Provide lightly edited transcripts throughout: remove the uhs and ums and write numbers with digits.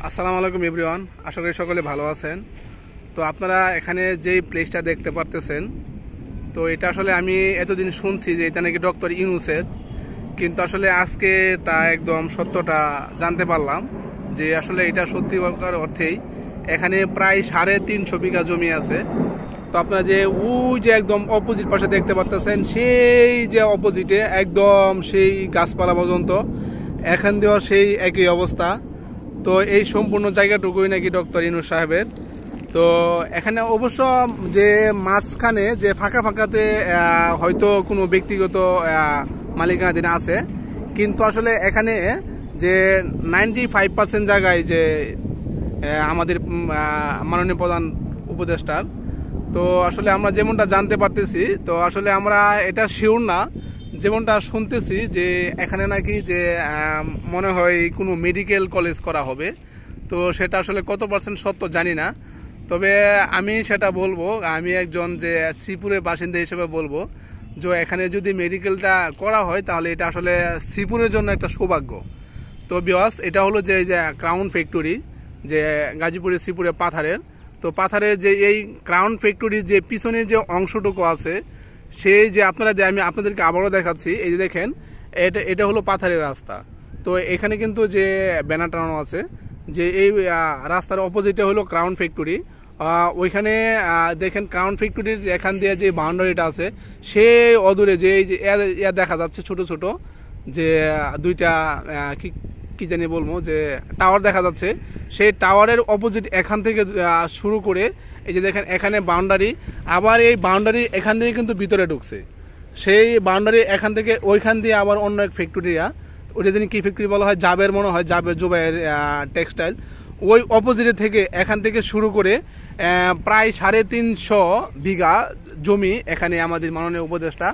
আসসালামু আলাইকুম এভরিওয়ান, আশা করি সকলে ভালো আছেন। তো আপনারা এখানে যেই প্লেসটা দেখতে পারতেছেন, তো এটা আসলে আমি এতদিন শুনছি যে এটা নাকি ডক্টর ইউনূসের, কিন্তু আসলে আজকে তা একদম সত্যটা জানতে পারলাম যে আসলে এটা সত্যি অর্থেই এখানে প্রায় 350 বিঘা জমি আছে। তো আপনারা যে ওই যে একদম অপোজিট পাশে দেখতে পারতেছেন, সেই যে অপোজিটে একদম সেই গাছপালা পর্যন্ত এখান দিয়েও সেই একই অবস্থা। তো এই সম্পূর্ণ জায়গাটুকুই নাকি ডক্টর ইউনূস সাহেবের। তো এখানে অবশ্য যে মাঝখানে যে ফাঁকা ফাঁকাতে হয়তো কোনো ব্যক্তিগত মালিকানাধীন আছে, কিন্তু আসলে এখানে যে 95% জায়গায় যে আমাদের মাননীয় প্রধান উপদেষ্টার। তো আসলে আমরা যেমনটা জানতে পারতেছি, তো আসলে আমরা এটা শিওর না, যেমনটা শুনতেছি যে এখানে নাকি যে মনে হয় কোনো মেডিকেল কলেজ করা হবে। তো সেটা আসলে কত পার্সেন্ট সত্য জানি না, তবে আমি সেটা বলবো, আমি একজন যে শ্রীপুরের বাসিন্দা হিসেবে বলবো যে এখানে যদি মেডিকেলটা করা হয় তাহলে এটা আসলে শ্রীপুরের জন্য একটা সৌভাগ্য। তো ভিউয়ার্স, এটা হলো যে ক্রাউন ফ্যাক্টরি, যে গাজীপুরের শ্রীপুরে পাথারের। তো পাথারের যে এই ক্রাউন ফ্যাক্টরির যে পিছনে যে অংশটুকু আছে, সেই যে আমি আপনাদেরকে আবারও দেখাচ্ছি, এই যে দেখেন, এটা হলো পাথারের রাস্তা। তো এখানে কিন্তু যে ব্যানার টানানো আছে যে এই রাস্তার অপোজিটে হলো ক্রাউন ফ্যাক্টরি। ওইখানে দেখেন ক্রাউন ফ্যাক্টরির এখান দিয়ে যে বাউন্ডারিটা আছে, সেই অদূরে যে দেখা যাচ্ছে ছোট ছোট যে দুইটা কি জানি বলবো, যে টাওয়ার দেখা যাচ্ছে। সেই টাওয়ারের অপোজিট এখান থেকে শুরু করে এই যে দেখেন এখানে বাউন্ডারি, আবার এই বাউন্ডারি এখান থেকে কিন্তু ভিতরে ঢুকছে। সেই বাউন্ডারি এখান থেকে ওইখান দিয়ে আবার অন্য এক ফ্যাক্টরিয়া, ওইটা জানি কি ফ্যাক্টরি বলা হয়, জাবের মনে হয়, জাবের জুবাইয়ের টেক্সটাইল। ওই অপোজিটে থেকে এখান থেকে শুরু করে প্রায় 350 বিঘা জমি এখানে আমাদের মাননীয় উপদেষ্টা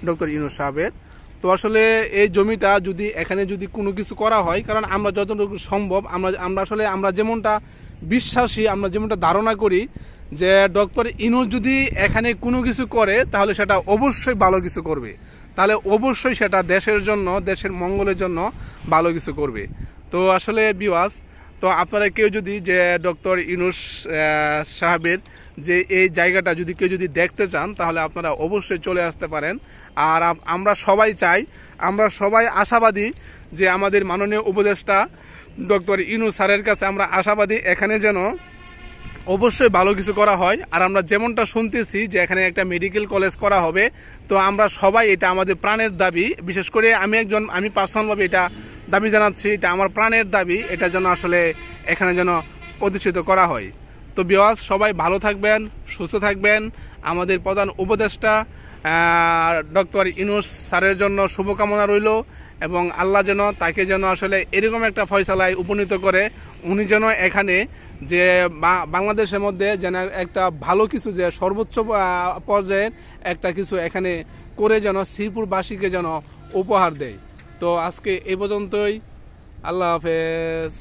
ডক্টর ইউনূস সাহেবের। তো আসলে এই জমিটা যদি এখানে যদি কোনো কিছু করা হয়, কারণ আমরা যতটুকু সম্ভব আমরা যেমনটা বিশ্বাসী, আমরা যেমনটা ধারণা করি যে ডক্টর ইউনূস যদি এখানে কোনো কিছু করে তাহলে সেটা অবশ্যই ভালো কিছু করবে, তাহলে অবশ্যই সেটা দেশের জন্য, দেশের মঙ্গলের জন্য ভালো কিছু করবে। তো আসলে ভিউয়ার্স, তো আপনারা কেউ যদি যে ডক্টর ইউনূস সাহেবের যে এই জায়গাটা যদি কেউ যদি দেখতে চান, তাহলে আপনারা অবশ্যই চলে আসতে পারেন। আর আমরা সবাই চাই, আমরা সবাই আশাবাদী যে আমাদের মাননীয় উপদেষ্টা ডক্টর ইউনূস স্যারের কাছে আমরা আশাবাদী এখানে যেন অবশ্যই ভালো কিছু করা হয়। আর আমরা যেমনটা শুনতেছি যে এখানে একটা মেডিকেল কলেজ করা হবে, তো আমরা সবাই, এটা আমাদের প্রাণের দাবি। বিশেষ করে আমি পার্সোনালভাবে এটা দাবি জানাচ্ছি, এটা আমার প্রাণের দাবি, এটা যেন আসলে এখানে যেন প্রতিষ্ঠিত করা হয়। তো ভিউয়ার্স, সবাই ভালো থাকবেন, সুস্থ থাকবেন। আমাদের প্রধান উপদেষ্টা ডক্টর ইউনূস স্যারের জন্য শুভকামনা রইল, এবং আল্লাহ যেন তাকে যেন আসলে এরকম একটা ফয়সালায় উপনীত করে, উনি যেন এখানে যে বাংলাদেশের মধ্যে যেন একটা ভালো কিছু, যে সর্বোচ্চ পর্যায়ের একটা কিছু এখানে করে যেন শ্রীপুরবাসীকে যেন উপহার দেয়। তো আজকে এই পর্যন্তই, আল্লাহ হাফেজ।